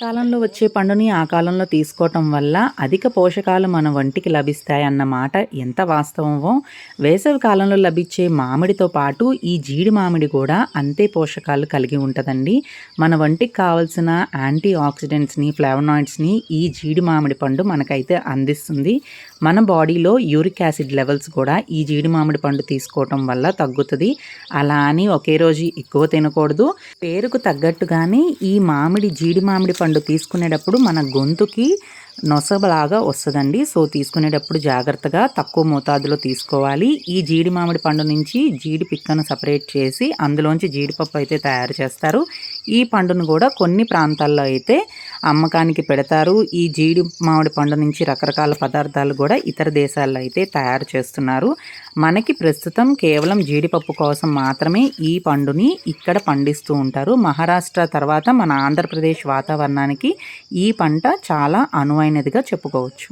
కాలంలో వచ్చే పండుని ఆ కాలంలో తీసుకోవటం వల్ల అధిక పోషకాలు మన వంటికి లభిస్తాయన్న మాట ఎంత వాస్తవమో, వేసవి కాలంలో లభించే మామిడితో పాటు ఈ జీడి మామిడి కూడా అంతే పోషకాలు కలిగి ఉంటుందండి. మన వంటికి కావాల్సిన యాంటీ ఆక్సిడెంట్స్ని, ఫ్లేవనాయిడ్స్ని ఈ జీడి మామిడి పండు మనకైతే అందిస్తుంది. మన బాడీలో యూరిక్ యాసిడ్ లెవెల్స్ కూడా ఈ జీడి మామిడి పండు తీసుకోవటం వల్ల తగ్గుతుంది. అలా అని ఒకే రోజు ఎక్కువ తినకూడదు. పేరుకు తగ్గట్టుగానే ఈ జీడి మామిడి పండు తీసుకునేటప్పుడు మన గొంతుకి నొసలాగా వస్తుందండి. సో తీసుకునేటప్పుడు జాగ్రత్తగా తక్కువ మోతాదులో తీసుకోవాలి. ఈ జీడి మామిడి పండు నుంచి జీడి పిక్కను సపరేట్ చేసి అందులోంచి జీడిపప్పు అయితే తయారు చేస్తారు. ఈ పండును కూడా కొన్ని ప్రాంతాల్లో అయితే అమ్మకానికి పెడతారు. ఈ జీడి మామిడి పండు నుంచి రకరకాల పదార్థాలు కూడా ఇతర దేశాల్లో అయితే తయారు చేస్తున్నారు. మనకి ప్రస్తుతం కేవలం జీడిపప్పు కోసం మాత్రమే ఈ పండుని ఇక్కడ పండిస్తూ ఉంటారు. మహారాష్ట్ర తర్వాత మన ఆంధ్రప్రదేశ్ వాతావరణానికి ఈ పంట చాలా అనువైనదిగా చెప్పుకోవచ్చు.